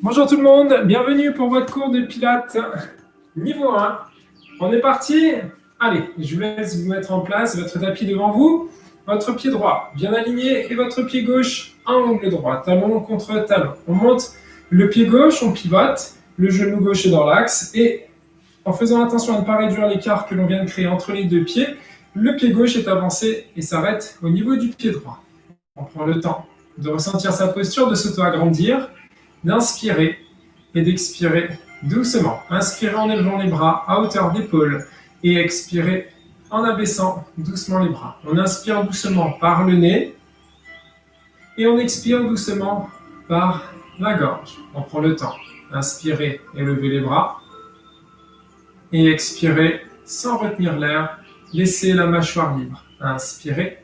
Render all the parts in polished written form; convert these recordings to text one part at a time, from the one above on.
Bonjour tout le monde, bienvenue pour votre cours de Pilates niveau 1. On est parti. Allez, je vous laisse vous mettre en place, votre tapis devant vous, votre pied droit bien aligné et votre pied gauche en angle droit, talon contre talon. On monte le pied gauche, on pivote, le genou gauche est dans l'axe et en faisant attention à ne pas réduire l'écart que l'on vient de créer entre les deux pieds, le pied gauche est avancé et s'arrête au niveau du pied droit. On prend le temps de ressentir sa posture, de s'auto-agrandir, d'inspirer et d'expirer doucement. Inspirez en élevant les bras à hauteur d'épaule et expirez en abaissant doucement les bras. On inspire doucement par le nez et on expire doucement par la gorge. On prend le temps. Inspirez et levez les bras et expirez sans retenir l'air. Laissez la mâchoire libre. Inspirez.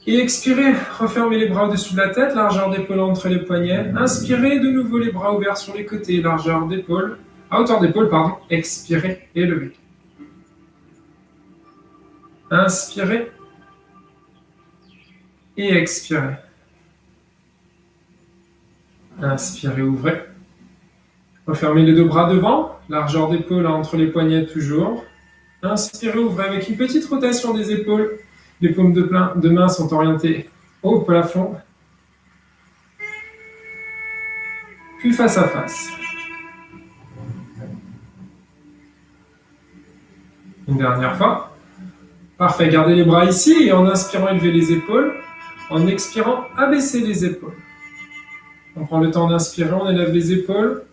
Et expirez, refermez les bras au-dessus de la tête, largeur d'épaule entre les poignets. Inspirez, de nouveau les bras ouverts sur les côtés, largeur d'épaule, à hauteur d'épaule, pardon. Expirez et levez. Inspirez et expirez. Inspirez, ouvrez. Refermez les deux bras devant, largeur d'épaule entre les poignets toujours. Inspirez, ouvrez avec une petite rotation des épaules. Les paumes de main sont orientées au plafond. Puis face à face. Une dernière fois. Parfait, gardez les bras ici et en inspirant, élevez les épaules. En expirant, abaissez les épaules. On prend le temps d'inspirer, on élève les épaules.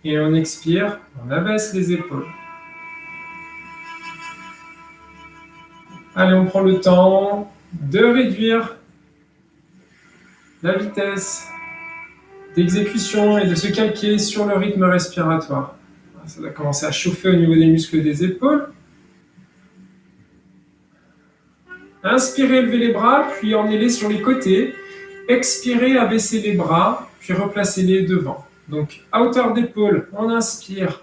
Et on expire, on abaisse les épaules. Allez, on prend le temps de réduire la vitesse d'exécution et de se calquer sur le rythme respiratoire. Ça va commencer à chauffer au niveau des muscles des épaules. Inspirez, levez les bras, puis emmenez-les sur les côtés. Expirez, abaissez les bras, puis replacez-les devant. Donc, à hauteur d'épaule, on inspire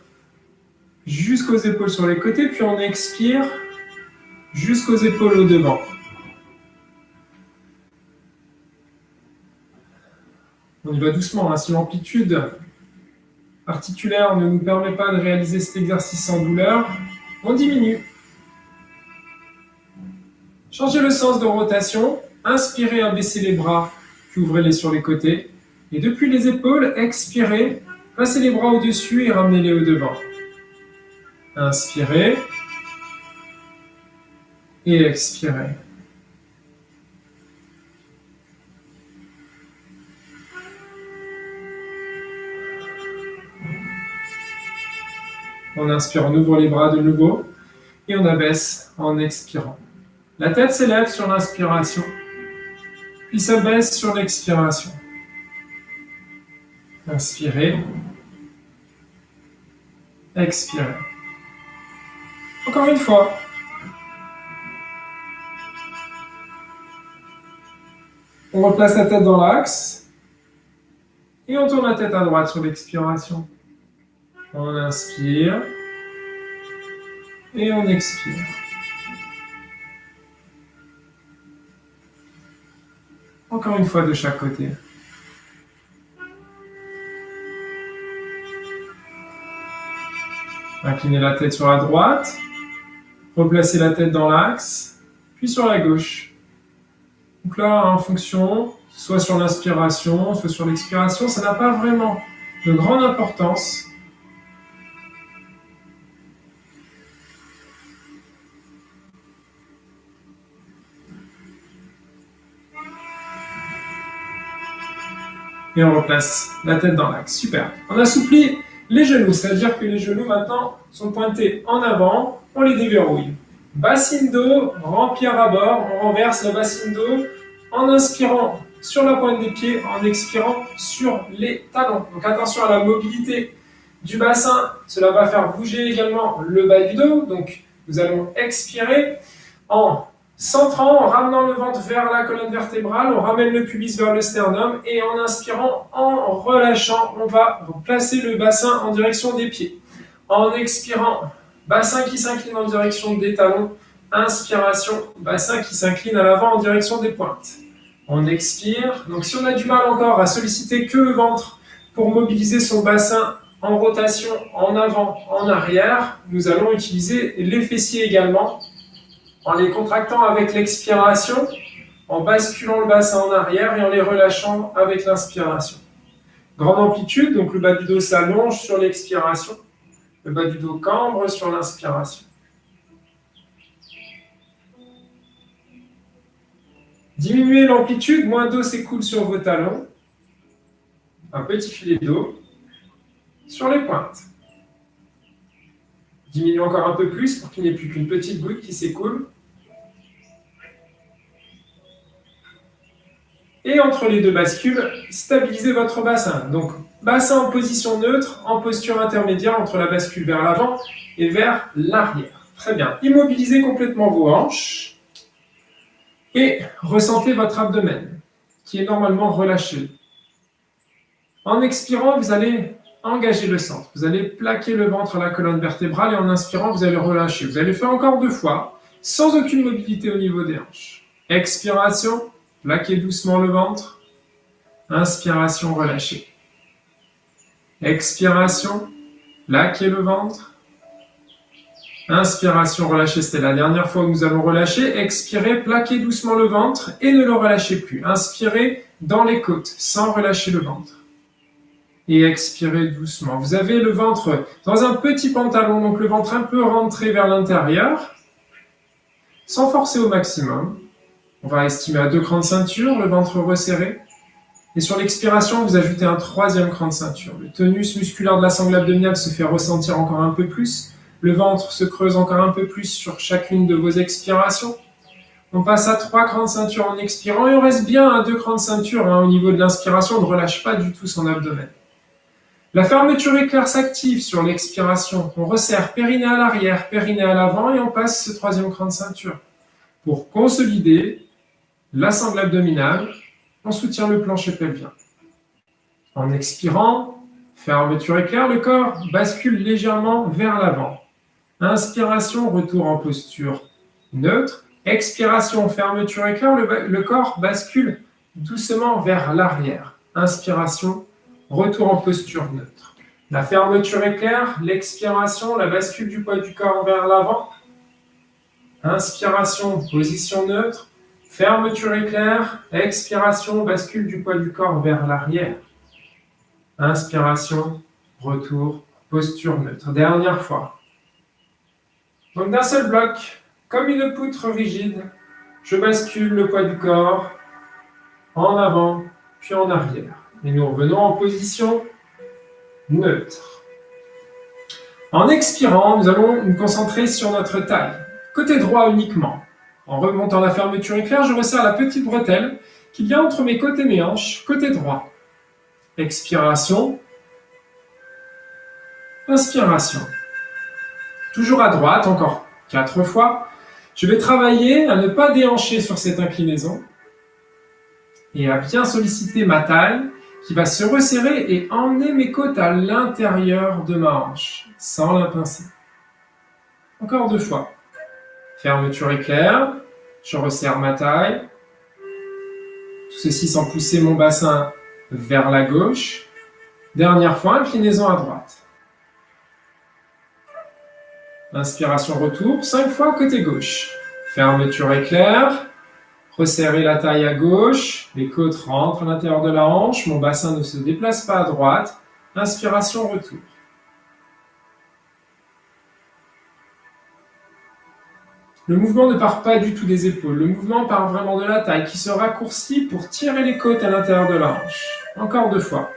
jusqu'aux épaules sur les côtés, puis on expire jusqu'aux épaules au devant. On y va doucement, hein. Si l'amplitude articulaire ne nous permet pas de réaliser cet exercice sans douleur, on diminue. Changez le sens de rotation, inspirez, abaissez les bras, puis ouvrez-les sur les côtés. Et depuis les épaules, expirez, passez les bras au-dessus et ramenez-les au devant. Inspirez et expirez. On inspire, on ouvre les bras de nouveau et on abaisse en expirant. La tête s'élève sur l'inspiration, puis s'abaisse sur l'expiration. Inspirez, expirez. Encore une fois. On replace la tête dans l'axe et on tourne la tête à droite sur l'expiration. On inspire et on expire. Encore une fois de chaque côté. Inclinez la tête sur la droite, replacez la tête dans l'axe, puis sur la gauche. Donc là, en fonction, soit sur l'inspiration, soit sur l'expiration, ça n'a pas vraiment de grande importance. Et on replace la tête dans l'axe. Super. On assouplit les genoux, c'est-à-dire que les genoux maintenant sont pointés en avant, on les déverrouille. Bassine d'eau, remplir à bord, on renverse la bassine d'eau en inspirant sur la pointe des pieds, en expirant sur les talons. Donc attention à la mobilité du bassin, cela va faire bouger également le bas du dos. Donc nous allons expirer en centrant, en ramenant le ventre vers la colonne vertébrale, on ramène le pubis vers le sternum et en inspirant, en relâchant, on va placer le bassin en direction des pieds. En expirant, bassin qui s'incline en direction des talons, inspiration, bassin qui s'incline à l'avant en direction des pointes. On expire, donc si on a du mal encore à solliciter que le ventre Pour mobiliser son bassin en rotation, en avant, en arrière, nous allons utiliser les fessiers également, en les contractant avec l'expiration, en basculant le bassin en arrière et en les relâchant avec l'inspiration. Grande amplitude, donc le bas du dos s'allonge sur l'expiration, le bas du dos cambre sur l'inspiration. Diminuez l'amplitude, moins d'eau s'écoule sur vos talons. Un petit filet d'eau sur les pointes. Diminuez encore un peu plus pour qu'il n'y ait plus qu'une petite goutte qui s'écoule. Et entre les deux bascules, stabilisez votre bassin. Donc, bassin en position neutre, en posture intermédiaire entre la bascule vers l'avant et vers l'arrière. Très bien. Immobilisez complètement vos hanches et ressentez votre abdomen, qui est normalement relâché. En expirant, vous allez engager le centre. Vous allez plaquer le ventre à la colonne vertébrale et en inspirant, vous allez relâcher. Vous allez le faire encore 2 fois, sans aucune mobilité au niveau des hanches. Expiration, plaquez doucement le ventre. Inspiration, relâchez. Expiration, plaquez le ventre. Inspiration, relâchez. C'était la dernière fois où nous allons relâcher. Expirez, plaquez doucement le ventre et ne le relâchez plus. Inspirez dans les côtes, sans relâcher le ventre. Et expirez doucement. Vous avez le ventre dans un petit pantalon, donc le ventre un peu rentré vers l'intérieur, sans forcer au maximum. On va estimer à 2 crans de ceinture, le ventre resserré. Et sur l'expiration, vous ajoutez un 3e cran de ceinture. Le tonus musculaire de la sangle abdominale se fait ressentir encore un peu plus. Le ventre se creuse encore un peu plus sur chacune de vos expirations. On passe à 3 crans de ceinture en expirant et on reste bien à 2 crans de ceinture. Au niveau de l'inspiration, on ne relâche pas du tout son abdomen. La fermeture éclair s'active sur l'expiration. On resserre périnée à l'arrière, périnée à l'avant et on passe ce 3e cran de ceinture. Pour consolider la sangle abdominale, on soutient le plancher pelvien. En expirant, fermeture éclair, le corps bascule légèrement vers l'avant. Inspiration, retour en posture neutre. Expiration, fermeture éclair, le corps bascule doucement vers l'arrière. Inspiration, retour en posture neutre. La fermeture éclair, l'expiration, la bascule du poids du corps vers l'avant. Inspiration, position neutre. Fermeture éclair, expiration, bascule du poids du corps vers l'arrière. Inspiration, retour, posture neutre. Dernière fois. Donc d'un seul bloc, comme une poutre rigide, je bascule le poids du corps en avant, puis en arrière. Et nous revenons en position neutre. En expirant, nous allons nous concentrer sur notre taille. Côté droit uniquement. En remontant la fermeture éclair, je resserre la petite bretelle qui vient entre mes côtes et mes hanches, côté droit. Expiration. Inspiration. Toujours à droite, encore 4 fois. Je vais travailler à ne pas déhancher sur cette inclinaison et à bien solliciter ma taille qui va se resserrer et emmener mes côtes à l'intérieur de ma hanche, sans la pincer. Encore 2 fois. Fermeture éclair, je resserre ma taille. Tout ceci sans pousser mon bassin vers la gauche. Dernière fois, inclinaison à droite. Inspiration, retour, 5 fois côté gauche. Fermeture éclair, resserrez la taille à gauche, les côtes rentrent à l'intérieur de la hanche, mon bassin ne se déplace pas à droite. Inspiration, retour. Le mouvement ne part pas du tout des épaules, le mouvement part vraiment de la taille qui se raccourcit pour tirer les côtes à l'intérieur de la hanche. Encore 2 fois.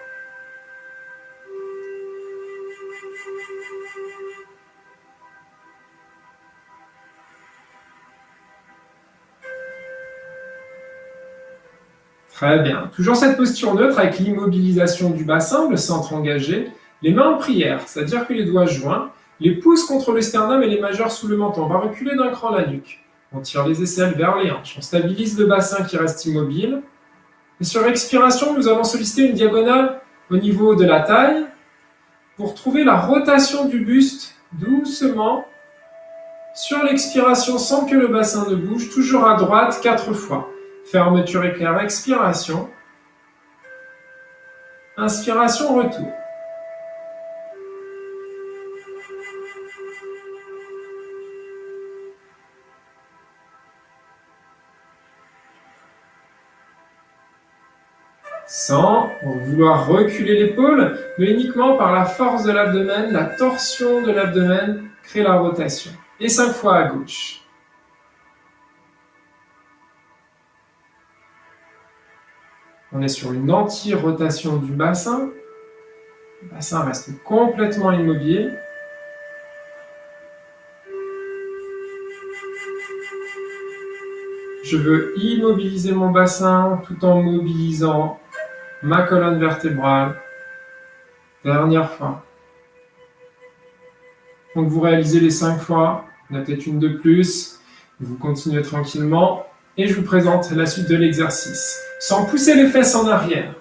Très bien. Toujours cette posture neutre avec l'immobilisation du bassin, le centre engagé, les mains en prière, c'est-à-dire que les doigts joints, les pouces contre le sternum et les majeurs sous le menton. On va reculer d'un cran la nuque. On tire les aisselles vers les hanches. On stabilise le bassin qui reste immobile. Et sur expiration, nous allons solliciter une diagonale au niveau de la taille pour trouver la rotation du buste doucement sur l'expiration sans que le bassin ne bouge, toujours à droite 4 fois. Fermeture éclair, expiration. Inspiration, retour. Sans vouloir reculer l'épaule, mais uniquement par la force de l'abdomen, la torsion de l'abdomen crée la rotation. Et 5 fois à gauche. On est sur une anti-rotation du bassin. Le bassin reste complètement immobile. Je veux immobiliser mon bassin tout en mobilisant ma colonne vertébrale. Dernière fois. Donc vous réalisez les 5 fois, il y en a peut-être une de plus. Vous continuez tranquillement et je vous présente la suite de l'exercice. Sans pousser les fesses en arrière.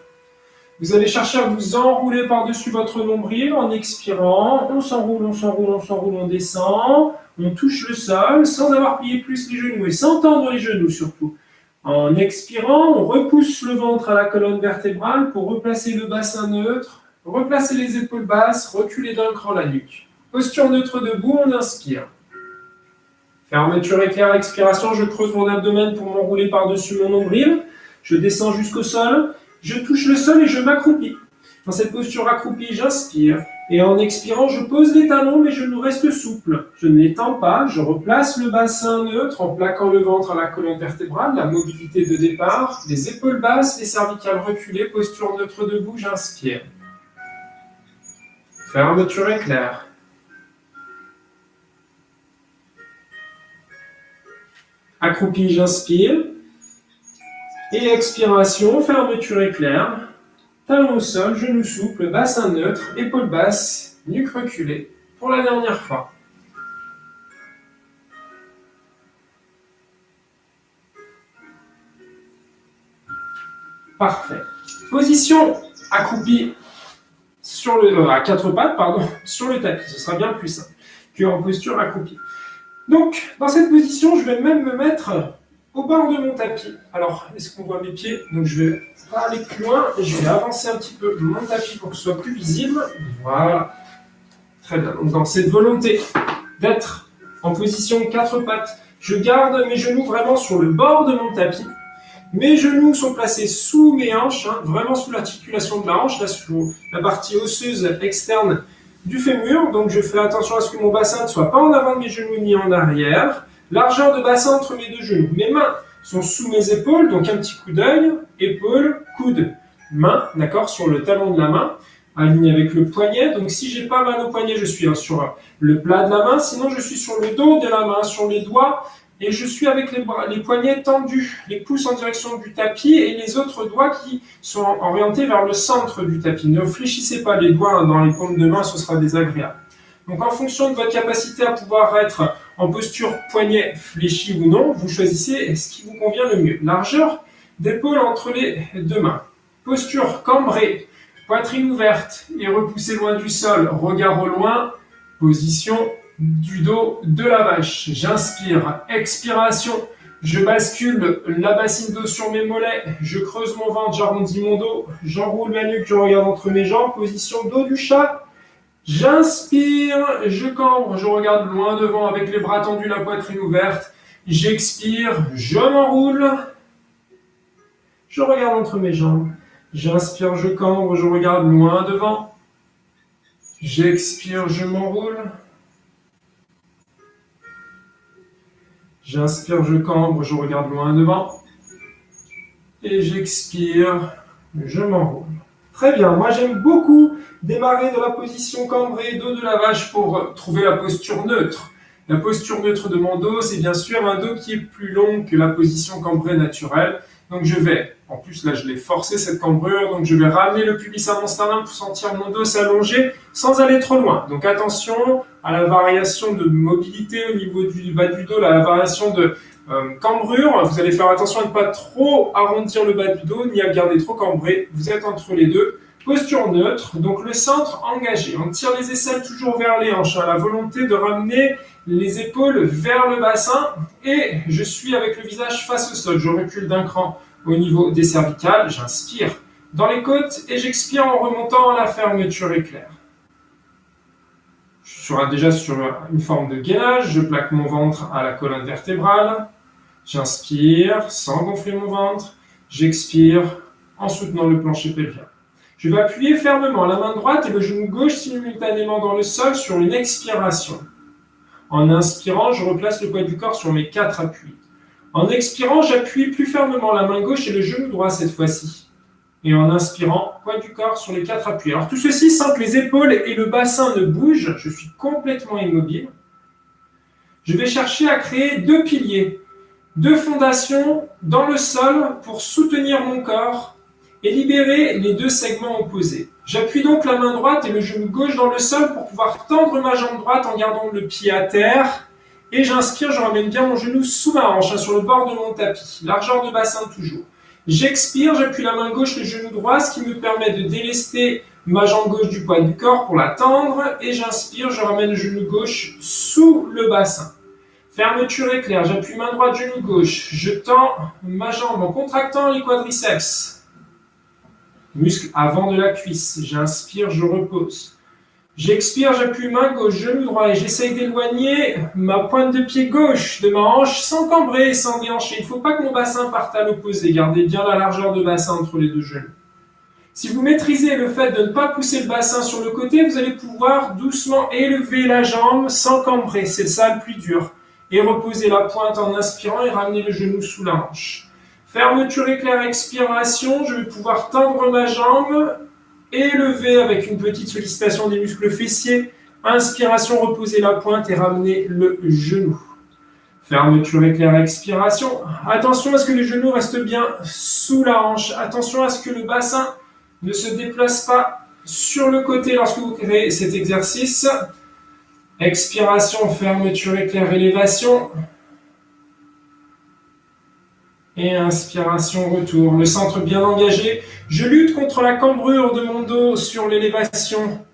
Vous allez chercher à vous enrouler par-dessus votre nombril en expirant. On s'enroule, on s'enroule, on s'enroule, on descend. On touche le sol sans avoir plié plus les genoux et sans tendre les genoux surtout. En expirant, on repousse le ventre à la colonne vertébrale pour replacer le bassin neutre, replacer les épaules basses, reculer d'un cran la nuque. Posture neutre debout, on inspire. Fermeture éclair, expiration, je creuse mon abdomen pour m'enrouler par-dessus mon nombril. Je descends jusqu'au sol, je touche le sol et je m'accroupis. Dans cette posture accroupie, j'inspire. Et en expirant, je pose les talons, mes genoux restent souples. Je ne les tends pas, je replace le bassin neutre en plaquant le ventre à la colonne vertébrale, la mobilité de départ, les épaules basses, les cervicales reculées, posture neutre debout, j'inspire. Fermeture éclair. Accroupi, j'inspire. Et expiration, fermeture éclair. Talons au sol, genoux souples, bassin neutre, épaules basses, nuque reculée. Pour la dernière fois. Parfait. Position accroupie à quatre pattes, sur le tapis. Ce sera bien plus simple qu'en posture accroupie. Donc, dans cette position, je vais même me mettre au bord de mon tapis. Alors, est-ce qu'on voit mes pieds? Donc, je vais pas aller plus loin et je vais avancer un petit peu mon tapis pour que ce soit plus visible. Voilà. Très bien. Donc, dans cette volonté d'être en position quatre pattes, je garde mes genoux vraiment sur le bord de mon tapis. Mes genoux sont placés sous mes hanches, vraiment sous l'articulation de la hanche, là sous la partie osseuse externe du fémur. Donc je fais attention à ce que mon bassin ne soit pas en avant de mes genoux ni en arrière. Largeur de bassin entre mes deux genoux. Mes mains sont sous mes épaules, donc un petit coup d'œil, épaule, coude, main, d'accord, sur le talon de la main, aligné avec le poignet. Donc si j'ai pas mal au poignet, je suis sur le plat de la main, sinon je suis sur le dos de la main, sur les doigts. Et je suis avec les poignets tendus, les pouces en direction du tapis et les autres doigts qui sont orientés vers le centre du tapis. Ne fléchissez pas les doigts dans les paumes de main, ce sera désagréable. Donc en fonction de votre capacité à pouvoir être en posture poignet fléchi ou non, vous choisissez ce qui vous convient le mieux. Largeur d'épaule entre les deux mains. Posture cambrée, poitrine ouverte et repoussée loin du sol, regard au loin, position du dos de la vache. J'inspire, expiration, je bascule la bassine d'eau sur mes mollets, je creuse mon ventre, j'arrondis mon dos, j'enroule ma nuque, je regarde entre mes jambes, position dos du chat. J'inspire, je cambre, je regarde loin devant avec les bras tendus, la poitrine ouverte. J'expire, je m'enroule, je regarde entre mes jambes. J'inspire, je cambre, je regarde loin devant. J'expire, je m'enroule. J'inspire, je cambre, je regarde loin devant. Et j'expire, je m'enroule. Très bien, moi j'aime beaucoup démarrer de la position cambrée, dos de la vache pour trouver la posture neutre. La posture neutre de mon dos, c'est bien sûr un dos qui est plus long que la position cambrée naturelle. Donc je vais, en plus là je l'ai forcé cette cambrure, donc je vais ramener le pubis à mon sternum pour sentir mon dos s'allonger sans aller trop loin. Donc attention à la variation de mobilité au niveau du bas du dos, la variation de cambrure. Vous allez faire attention à ne pas trop arrondir le bas du dos, ni à garder trop cambré. Vous êtes entre les deux. Posture neutre, donc le centre engagé. On tire les aisselles toujours vers les hanches, la volonté de ramener les épaules vers le bassin et je suis avec le visage face au sol. Je recule d'un cran au niveau des cervicales, j'inspire. dans les côtes et j'expire en remontant à la fermeture éclair. Je serai déjà sur une forme de gainage, je plaque mon ventre à la colonne vertébrale, j'inspire sans gonfler mon ventre, j'expire en soutenant le plancher pelvien. Je vais appuyer fermement la main droite et le genou gauche simultanément dans le sol sur une expiration. En inspirant, je replace le poids du corps sur mes 4 appuis. En expirant, j'appuie plus fermement la main gauche et le genou droit cette fois-ci. Et en inspirant, poids du corps sur les 4 appuis. Alors tout ceci sans que les épaules et le bassin ne bougent, je suis complètement immobile. Je vais chercher à créer 2 piliers, 2 fondations dans le sol pour soutenir mon corps et libérer les 2 segments opposés. J'appuie donc la main droite et le genou gauche dans le sol pour pouvoir tendre ma jambe droite en gardant le pied à terre. Et j'inspire, je ramène bien mon genou sous ma hanche, sur le bord de mon tapis. Largeur de bassin toujours. J'expire, j'appuie la main gauche, le genou droit, ce qui me permet de délester ma jambe gauche du poids du corps pour la tendre. Et j'inspire, je ramène le genou gauche sous le bassin. Fermeture éclair, j'appuie main droite, genou gauche. Je tends ma jambe en contractant les quadriceps. Muscle avant de la cuisse. J'inspire, je repose. J'expire, j'appuie main gauche, genou droit et j'essaye d'éloigner ma pointe de pied gauche de ma hanche sans cambrer et sans déhancher. Il ne faut pas que mon bassin parte à l'opposé. Gardez bien la largeur de bassin entre les 2 genoux. Si vous maîtrisez le fait de ne pas pousser le bassin sur le côté, vous allez pouvoir doucement élever la jambe sans cambrer. C'est ça le plus dur. Et reposer la pointe en inspirant et ramener le genou sous la hanche. Fermeture éclair, expiration, je vais pouvoir tendre ma jambe, élever avec une petite sollicitation des muscles fessiers, inspiration, reposer la pointe et ramener le genou. Fermeture éclair, expiration, attention à ce que les genoux restent bien sous la hanche, attention à ce que le bassin ne se déplace pas sur le côté lorsque vous créez cet exercice. Expiration, fermeture éclair, élévation. Et inspiration, retour. Le centre bien engagé. Je lutte contre la cambrure de mon dos sur l'élévation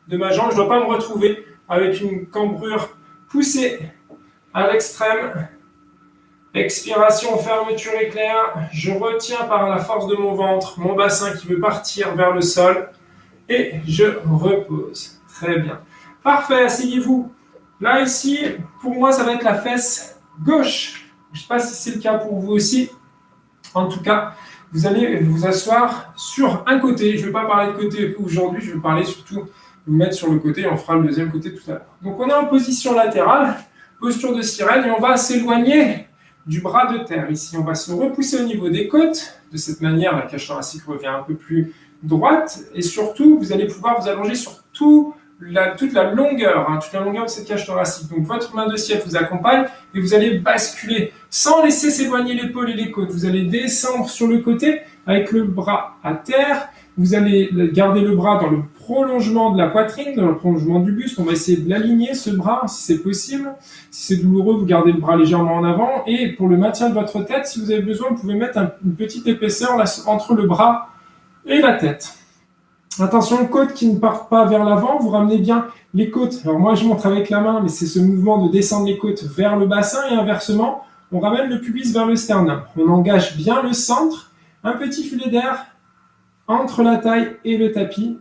de ma jambe. Je ne dois pas me retrouver avec une cambrure poussée à l'extrême. Expiration, fermeture éclair. Je retiens par la force de mon ventre mon bassin qui veut partir vers le sol. Et je repose. Très bien. Parfait, asseyez-vous. Là, ici, pour moi, ça va être la fesse gauche. Je ne sais pas si c'est le cas pour vous aussi. En tout cas, vous allez vous asseoir sur un côté. Je ne vais pas parler de côté aujourd'hui, je vais parler surtout vous mettre sur le côté. On fera le deuxième côté tout à l'heure. Donc, on est en position latérale, posture de sirène, et on va s'éloigner du bras de terre. Ici, on va se repousser au niveau des côtes. De cette manière, la cage thoracique revient un peu plus droite. Et surtout, vous allez pouvoir vous allonger sur toute la longueur de cette cage thoracique. Donc votre main de ciel vous accompagne et vous allez basculer sans laisser s'éloigner l'épaule et les côtes. Vous allez descendre sur le côté avec le bras à terre. Vous allez garder le bras dans le prolongement de la poitrine, dans le prolongement du buste. On va essayer de l'aligner, ce bras, si c'est possible. Si c'est douloureux, vous gardez le bras légèrement en avant. Et pour le maintien de votre tête, si vous avez besoin, vous pouvez mettre une petite épaisseur là, entre le bras et la tête. Attention, côtes qui ne partent pas vers l'avant, vous ramenez bien les côtes. Alors moi, je montre avec la main, mais c'est ce mouvement de descendre les côtes vers le bassin et inversement, on ramène le pubis vers le sternum. On engage bien le centre, un petit filet d'air entre la taille et le tapis.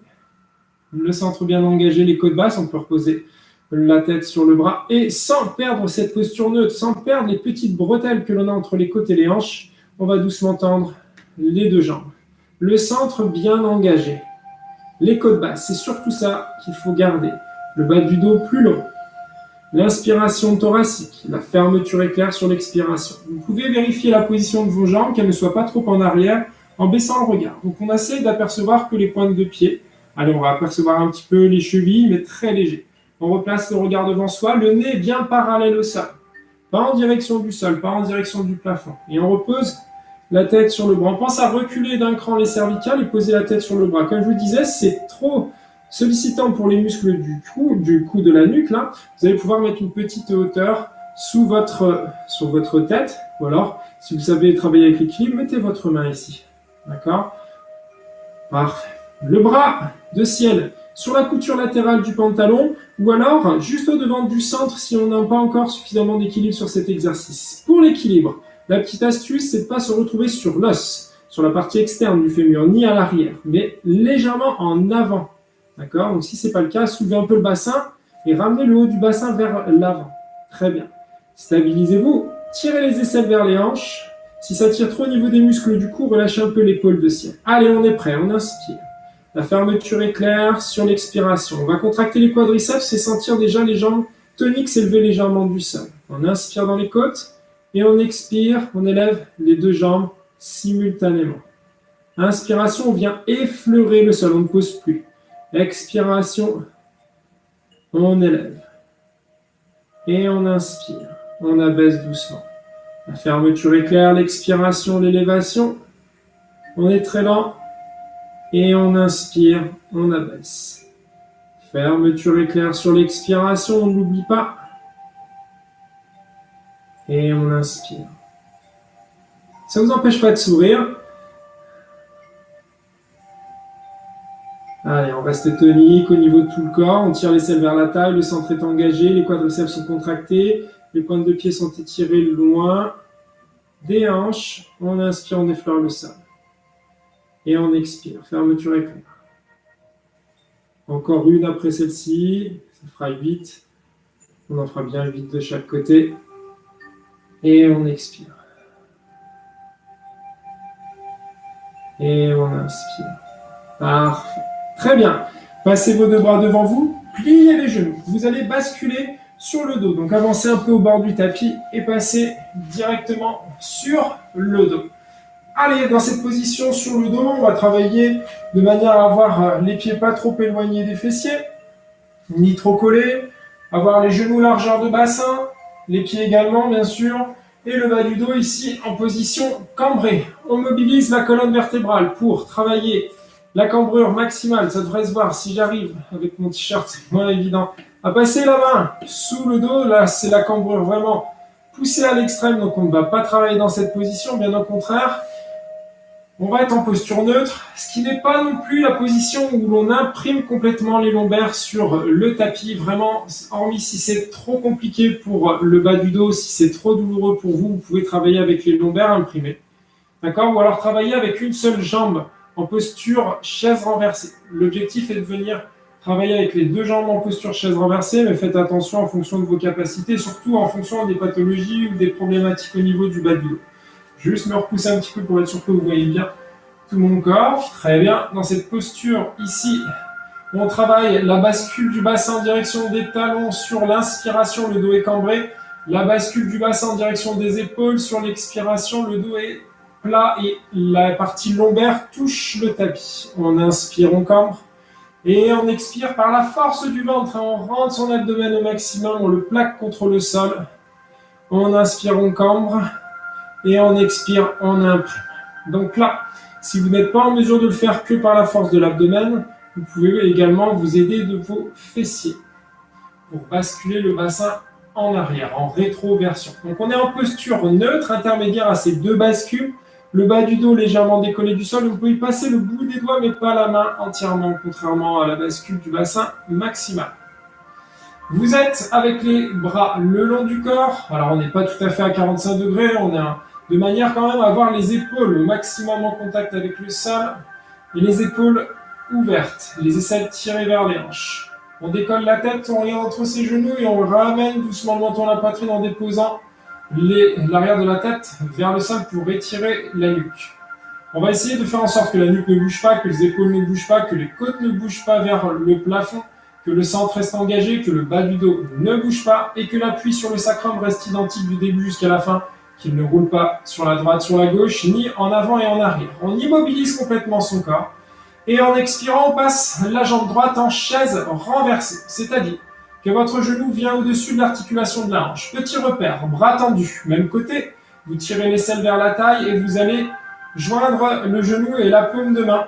Le centre bien engagé, les côtes basses, on peut reposer la tête sur le bras et sans perdre cette posture neutre, sans perdre les petites bretelles que l'on a entre les côtes et les hanches, on va doucement tendre les 2 jambes. Le centre bien engagé. Les côtes basses, c'est surtout ça qu'il faut garder. Le bas du dos plus long. L'inspiration thoracique, la fermeture éclair sur l'expiration. Vous pouvez vérifier la position de vos jambes, qu'elles ne soient pas trop en arrière, en baissant le regard. Donc on essaie d'apercevoir que les pointes de pied. Allez, on va apercevoir un petit peu les chevilles, mais très léger. On replace le regard devant soi, le nez bien parallèle au sol. Pas en direction du sol, pas en direction du plafond. Et on repose la tête sur le bras. On pense à reculer d'un cran les cervicales et poser la tête sur le bras. Comme je vous disais, c'est trop sollicitant pour les muscles du cou de la nuque. Là. Vous allez pouvoir mettre une petite hauteur sur votre tête. Ou alors, si vous savez travailler avec l'équilibre, mettez votre main ici. D'accord ? Parfait. Le bras de ciel sur la couture latérale du pantalon ou alors juste au devant du centre si on n'a pas encore suffisamment d'équilibre sur cet exercice. Pour l'équilibre, la petite astuce, c'est de ne pas se retrouver sur l'os sur la partie externe du fémur, ni à l'arrière, mais légèrement en avant. D'accord? Donc si ce n'est pas le cas, soulevez un peu le bassin et ramenez le haut du bassin vers l'avant. Très bien. Stabilisez-vous, tirez les aisselles vers les hanches. Si ça tire trop au niveau des muscles du cou, relâchez un peu l'épaule de ciel. Allez, on est prêt, on inspire. La fermeture est claire sur l'expiration. On va contracter les quadriceps et sentir déjà les jambes toniques s'élever légèrement du sol. On inspire dans les côtes et on expire, on élève les deux jambes simultanément. Inspiration, on vient effleurer le sol, on ne pose plus. Expiration, on élève. Et on inspire, on abaisse doucement. La fermeture est claire, l'expiration, l'élévation. On est très lent. Et on inspire, on abaisse. Fermeture est claire sur l'expiration, on n'oublie pas. Et on inspire. Ça ne vous empêche pas de sourire. Allez, on reste tonique au niveau de tout le corps. On tire l'aisselle vers la taille, le centre est engagé, les quadriceps sont contractés, les pointes de pied sont étirées loin des hanches. On inspire, on effleure le sol. Et on expire. Fermeture est claire. Encore une après celle-ci. Ça fera 8. On en fera bien 8 de chaque côté. Et on expire. Et on inspire. Parfait. Très bien. Passez vos deux bras devant vous. Pliez les genoux. Vous allez basculer sur le dos. Donc avancez un peu au bord du tapis et passez directement sur le dos. Allez, dans cette position sur le dos, on va travailler de manière à avoir les pieds pas trop éloignés des fessiers, ni trop collés, avoir les genoux largeur de bassin, les pieds également bien sûr, et le bas du dos ici en position cambrée. On mobilise la colonne vertébrale pour travailler la cambrure maximale. Ça devrait se voir si j'arrive avec mon t-shirt, c'est moins évident, à passer la main sous le dos. Là, c'est la cambrure vraiment poussée à l'extrême, donc on ne va pas travailler dans cette position, bien au contraire. On va être en posture neutre, ce qui n'est pas non plus la position où l'on imprime complètement les lombaires sur le tapis. Vraiment, hormis si c'est trop compliqué pour le bas du dos, si c'est trop douloureux pour vous, vous pouvez travailler avec les lombaires imprimés. D'accord? Ou alors travailler avec une seule jambe en posture chaise renversée. L'objectif est de venir travailler avec les deux jambes en posture chaise renversée, mais faites attention en fonction de vos capacités, surtout en fonction des pathologies ou des problématiques au niveau du bas du dos. Juste me repousser un petit peu pour être sûr que vous voyez bien tout mon corps. Très bien. Dans cette posture ici, on travaille la bascule du bassin en direction des talons sur l'inspiration, le dos est cambré. La bascule du bassin en direction des épaules sur l'expiration, le dos est plat et la partie lombaire touche le tapis. On inspire, on cambre. Et on expire par la force du ventre. On rentre son abdomen au maximum, on le plaque contre le sol. On inspire, on cambre. Et on expire, on imprime. Donc là, si vous n'êtes pas en mesure de le faire que par la force de l'abdomen, vous pouvez également vous aider de vos fessiers pour basculer le bassin en arrière, en rétroversion. Donc on est en posture neutre, intermédiaire à ces deux bascules. Le bas du dos légèrement décollé du sol. Vous pouvez passer le bout des doigts, mais pas la main entièrement, contrairement à la bascule du bassin maximal. Vous êtes avec les bras le long du corps. Alors on n'est pas tout à fait à 45 degrés, on est de manière quand même à avoir les épaules au maximum en contact avec le sol et les épaules ouvertes, les aisselles tirées vers les hanches. On décolle la tête, on regarde entre ses genoux et on ramène doucement le menton à la poitrine en déposant l'arrière de la tête vers le sol pour étirer la nuque. On va essayer de faire en sorte que la nuque ne bouge pas, que les épaules ne bougent pas, que les côtes ne bougent pas vers le plafond, que le centre reste engagé, que le bas du dos ne bouge pas et que l'appui sur le sacrum reste identique du début jusqu'à la fin, qu'il ne roule pas sur la droite, sur la gauche, ni en avant et en arrière. On immobilise complètement son corps. Et en expirant, on passe la jambe droite en chaise renversée. C'est-à-dire que votre genou vient au-dessus de l'articulation de la hanche. Petit repère, bras tendu, même côté. Vous tirez l'aisselle vers la taille et vous allez joindre le genou et la paume de main.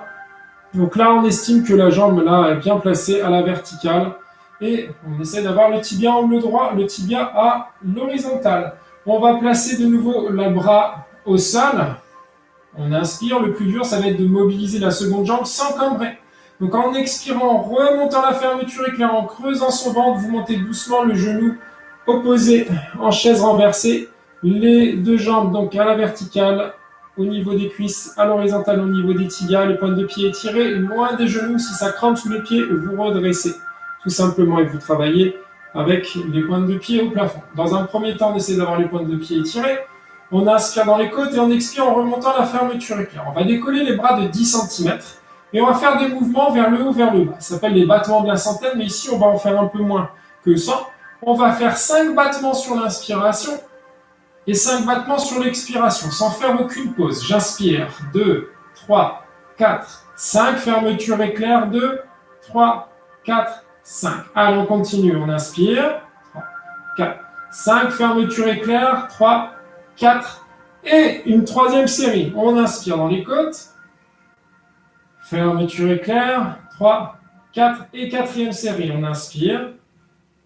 Donc là, on estime que la jambe là, est bien placée à la verticale. Et on essaie d'avoir le tibia en angle droit, le tibia à l'horizontale. On va placer de nouveau le bras au sol. On inspire. Le plus dur, ça va être de mobiliser la seconde jambe sans cambrer. Donc en expirant, en remontant la fermeture éclair, en creusant son ventre, vous montez doucement le genou opposé en chaise renversée. Les deux jambes donc à la verticale, au niveau des cuisses, à l'horizontale au niveau des tibias, les pointes de pied étirées, loin des genoux. Si ça crampe sous les pieds, vous redressez tout simplement et vous travaillez avec les pointes de pied au plafond. Dans un premier temps, on essaie d'avoir les pointes de pied étirées. On inspire dans les côtes et on expire en remontant la fermeture éclair. On va décoller les bras de 10 cm et on va faire des mouvements vers le haut, vers le bas. Ça s'appelle les battements de la centaine, mais ici, on va en faire un peu moins que 100. On va faire 5 battements sur l'inspiration et 5 battements sur l'expiration, sans faire aucune pause. J'inspire, 2, 3, 4, 5, fermeture éclair, 2, 3, 4, 5. Allez, on continue, on inspire, 3, 4, 5, fermeture éclair, 3, 4, et une troisième série. On inspire dans les côtes, fermeture éclair, 3, 4, et quatrième série. On inspire,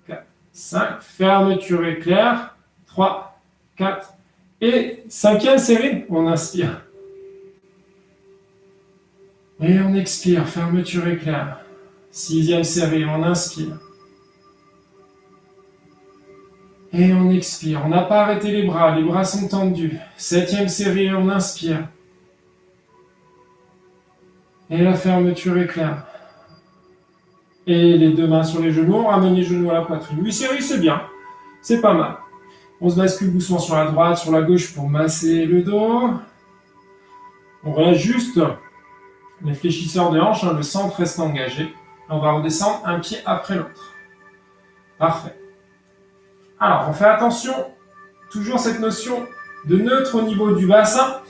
4, 5, fermeture éclair, 3, 4, et cinquième série. On inspire. Et on expire, fermeture éclair. Sixième série, on inspire. Et on expire. On n'a pas arrêté les bras sont tendus. Septième série, on inspire. Et la fermeture éclair. Et les deux mains sur les genoux, on ramène les genoux à la poitrine. 8 séries, c'est bien. C'est pas mal. On se bascule doucement sur la droite, sur la gauche pour masser le dos. On relâche juste les fléchisseurs de hanches, le centre reste engagé. On va redescendre un pied après l'autre. Parfait. Alors, on fait attention, toujours cette notion de neutre au niveau du bassin.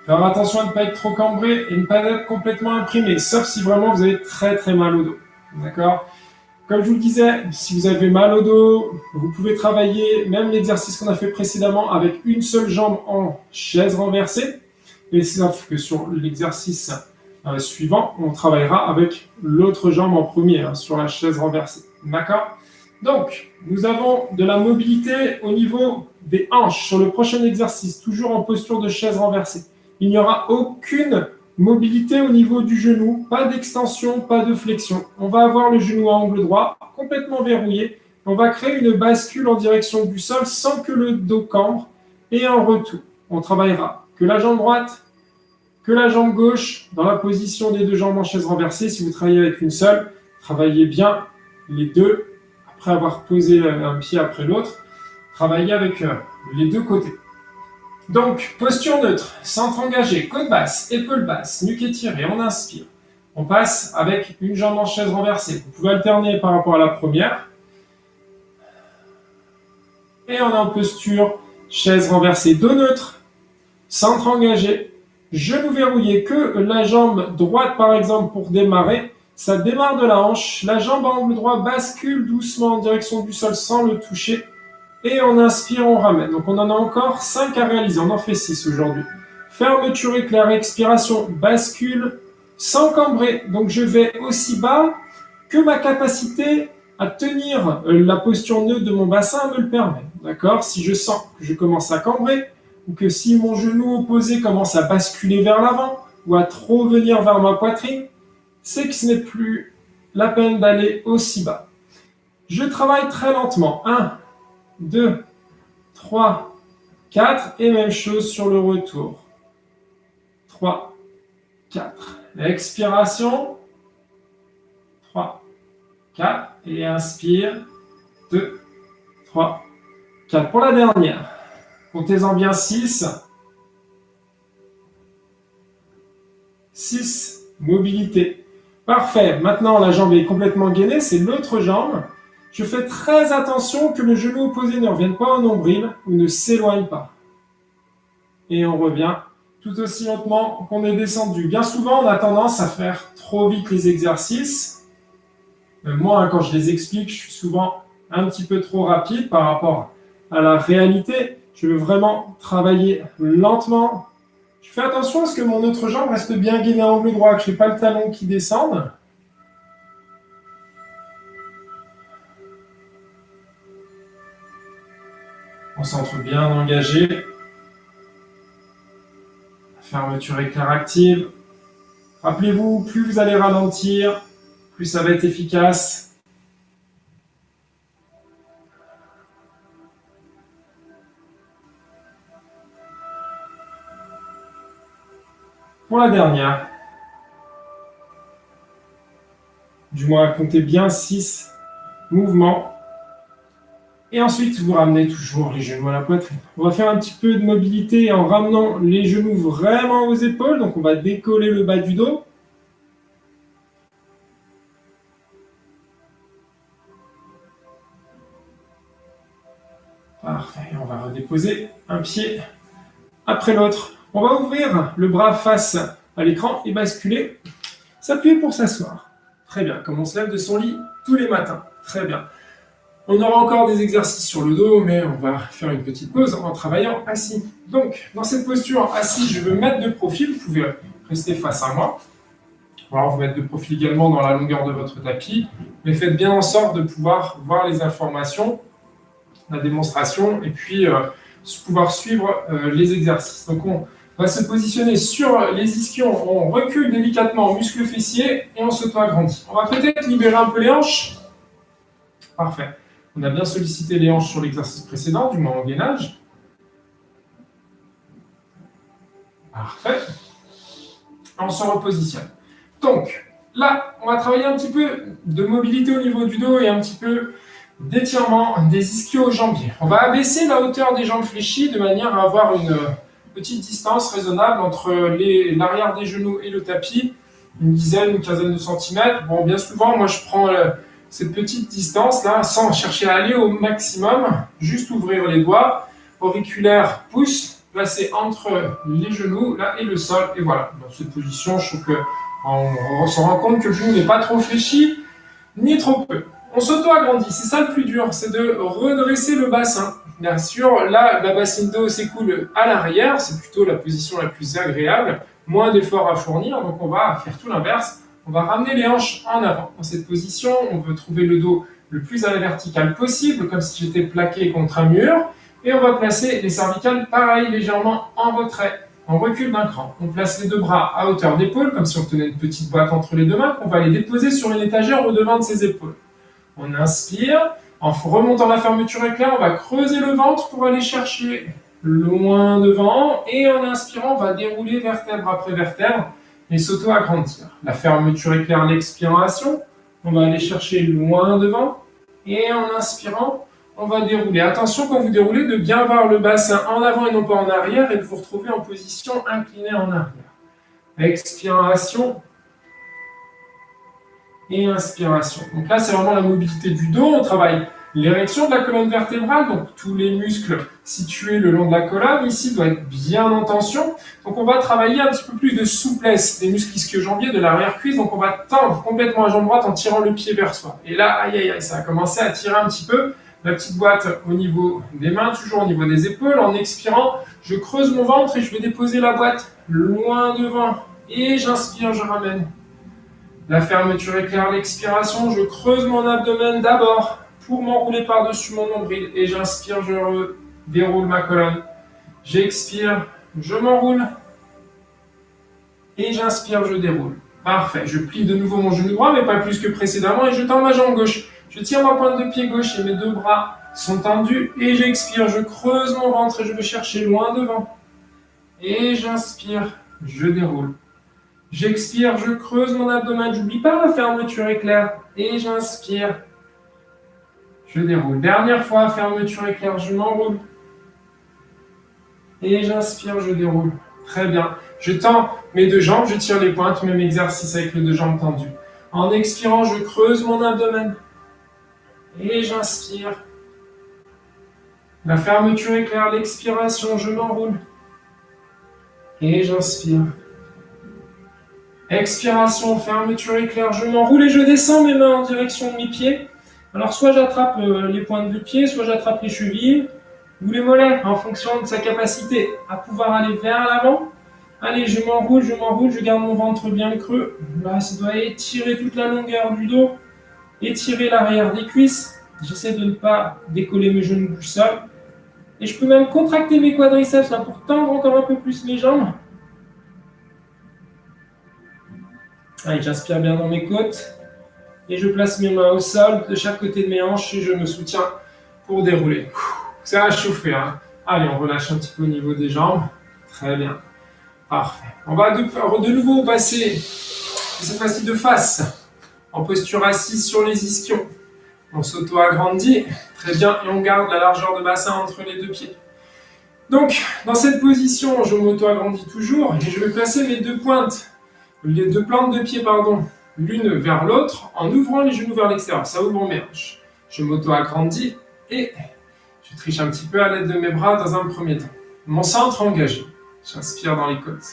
Faire attention à ne pas être trop cambré et ne pas être complètement imprimé, sauf si vraiment vous avez très très mal au dos. D'accord ? Comme je vous le disais, si vous avez mal au dos, vous pouvez travailler même l'exercice qu'on a fait précédemment avec une seule jambe en chaise renversée. Et sauf que sur l'exercice suivant, on travaillera avec l'autre jambe en premier, sur la chaise renversée. D'accord ? Donc, nous avons de la mobilité au niveau des hanches sur le prochain exercice, toujours en posture de chaise renversée. Il n'y aura aucune mobilité au niveau du genou, pas d'extension, pas de flexion. On va avoir le genou à angle droit, complètement verrouillé. On va créer une bascule en direction du sol sans que le dos cambre. Et en retour, on travaillera que la jambe droite, que la jambe gauche, dans la position des deux jambes en chaise renversée. Si vous travaillez avec une seule, travaillez bien les deux, après avoir posé un pied après l'autre. Travaillez avec les deux côtés. Donc, posture neutre, centre engagé, côte basse, épaule basse, nuque étirée, on inspire. On passe avec une jambe en chaise renversée. Vous pouvez alterner par rapport à la première. Et on est en posture chaise renversée, dos neutre, centre engagé, genou verrouillé, que la jambe droite par exemple pour démarrer. Ça démarre de la hanche, la jambe à angle droit bascule doucement en direction du sol sans le toucher. Et on inspire, on ramène. Donc on en a encore 5 à réaliser, on en fait 6 aujourd'hui. Fermeture éclair, expiration, bascule, sans cambrer. Donc je vais aussi bas que ma capacité à tenir la posture neutre de mon bassin me le permet. D'accord ? Si je sens que je commence à cambrer, ou que si mon genou opposé commence à basculer vers l'avant, ou à trop venir vers ma poitrine, c'est que ce n'est plus la peine d'aller aussi bas. Je travaille très lentement. 1, 2, 3, 4, et même chose sur le retour. 3, 4. Expiration. 3, 4. Et inspire. 2, 3, 4. Pour la dernière. Comptez-en bien 6. 6. Mobilité. Parfait. Maintenant, la jambe est complètement gainée. C'est l'autre jambe. Je fais très attention que le genou opposé ne revienne pas au nombril ou ne s'éloigne pas. Et on revient tout aussi lentement qu'on est descendu. Bien souvent, on a tendance à faire trop vite les exercices. Moi, quand je les explique, je suis souvent un petit peu trop rapide par rapport à la réalité. Je veux vraiment travailler lentement. Je fais attention à ce que mon autre jambe reste bien gainée à angle droit, que je n'ai pas le talon qui descende. On centre bien engagé. Fermeture éclair active. Rappelez-vous, plus vous allez ralentir, plus ça va être efficace. Pour la dernière, du moins comptez bien 6 mouvements. Et ensuite, vous ramenez toujours les genoux à la poitrine. On va faire un petit peu de mobilité en ramenant les genoux vraiment aux épaules. Donc, on va décoller le bas du dos. Parfait. On va redéposer un pied après l'autre. On va ouvrir le bras face à l'écran et basculer. S'appuyer pour s'asseoir. Très bien. Comme on se lève de son lit tous les matins. Très bien. On aura encore des exercices sur le dos, mais on va faire une petite pause en travaillant assis. Donc, dans cette posture assis, je veux me mettre de profil. Vous pouvez rester face à moi. On va vous mettre de profil également dans la longueur de votre tapis, mais faites bien en sorte de pouvoir voir les informations, la démonstration, et puis pouvoir suivre les exercices. Donc, on va se positionner sur les ischions, on recule délicatement muscles fessiers et on s'auto-agrandit. On va peut-être libérer un peu les hanches. Parfait. On a bien sollicité les hanches sur l'exercice précédent, du moins en gainage. Parfait. On se repositionne. Donc, là, on va travailler un petit peu de mobilité au niveau du dos et un petit peu d'étirement des ischio-jambiers. On va abaisser la hauteur des jambes fléchies de manière à avoir une petite distance raisonnable entre l'arrière des genoux et le tapis, une dizaine, une quinzaine de centimètres. Bon, bien souvent, moi, je prends cette petite distance-là, sans chercher à aller au maximum, juste ouvrir les doigts, auriculaire, pouce, placé entre les genoux là, et le sol, et voilà. Dans cette position, je trouve qu'on se rend compte que le genou n'est pas trop fléchi, ni trop peu. On s'auto-agrandit, c'est ça le plus dur, c'est de redresser le bassin. Bien sûr, là, la bassine d'eau s'écoule à l'arrière, c'est plutôt la position la plus agréable, moins d'efforts à fournir, donc on va faire tout l'inverse. On va ramener les hanches en avant. Dans cette position, on veut trouver le dos le plus à la verticale possible, comme si j'étais plaqué contre un mur. Et on va placer les cervicales, pareil, légèrement en retrait. On recule d'un cran. On place les deux bras à hauteur d'épaule, comme si on tenait une petite boîte entre les deux mains, qu'on va les déposer sur une étagère au-devant de ses épaules. On inspire. En remontant la fermeture éclair, on va creuser le ventre pour aller chercher loin devant. Et en inspirant, on va dérouler vertèbre après vertèbre et s'auto-agrandir. La fermeture éclair l'expiration, on va aller chercher loin devant, et en inspirant, on va dérouler. Attention quand vous déroulez de bien voir le bassin en avant et non pas en arrière, et de vous retrouver en position inclinée en arrière. Expiration et inspiration. Donc là, c'est vraiment la mobilité du dos, on travaille l'érection de la colonne vertébrale, donc tous les muscles situés le long de la colonne, ici, doivent être bien en tension. Donc on va travailler un petit peu plus de souplesse des muscles ischio-jambiers de l'arrière-cuisse. Donc on va tendre complètement la jambe droite en tirant le pied vers soi. Et là, aïe aïe aïe, ça a commencé à tirer un petit peu. La petite boîte au niveau des mains, toujours au niveau des épaules. En expirant, je creuse mon ventre et je vais déposer la boîte loin devant. Et j'inspire, je ramène. La fermeture éclair l'expiration, je creuse mon abdomen d'abord pour m'enrouler par-dessus mon nombril. Et j'inspire, je déroule ma colonne. J'expire, je m'enroule. Et j'inspire, je déroule. Parfait. Je plie de nouveau mon genou droit, mais pas plus que précédemment. Et je tends ma jambe gauche. Je tire ma pointe de pied gauche et mes deux bras sont tendus. Et j'expire, je creuse mon ventre et je vais chercher loin devant. Et j'inspire, je déroule. J'expire, je creuse mon abdomen, j'oublie pas la fermeture éclair. Et j'inspire, je déroule. Dernière fois, fermeture éclair, je m'enroule. Et j'inspire, je déroule. Très bien. Je tends mes deux jambes, je tire les pointes, même exercice avec les deux jambes tendues. En expirant, je creuse mon abdomen. Et j'inspire. La fermeture éclair, l'expiration, je m'enroule. Et j'inspire. Expiration, fermeture éclair, je m'enroule et je descends mes mains en direction de mes pieds. Alors soit j'attrape les pointes de pied, soit j'attrape les chevilles ou les mollets en fonction de sa capacité à pouvoir aller vers l'avant. Allez, je m'enroule, je garde mon ventre bien creux. Là, ça doit étirer toute la longueur du dos, étirer l'arrière des cuisses. J'essaie de ne pas décoller mes genoux du sol. Et je peux même contracter mes quadriceps là, pour tendre encore un peu plus mes jambes. Allez, j'inspire bien dans mes côtes. Et je place mes mains au sol de chaque côté de mes hanches et je me soutiens pour dérouler. Ça va chauffer, hein. Allez, on relâche un petit peu au niveau des jambes. Très bien. Parfait. On va de nouveau passer, cette fois-ci de face, en posture assise sur les ischions. On s'auto-agrandit, très bien, et on garde la largeur de bassin entre les deux pieds. Donc, dans cette position, je m'auto-agrandis toujours, et je vais placer les deux plantes de pied, l'une vers l'autre, en ouvrant les genoux vers l'extérieur. Ça ouvre mes hanches. Je m'auto-agrandis, et je triche un petit peu à l'aide de mes bras dans un premier temps. Mon centre engagé. J'inspire dans les côtes.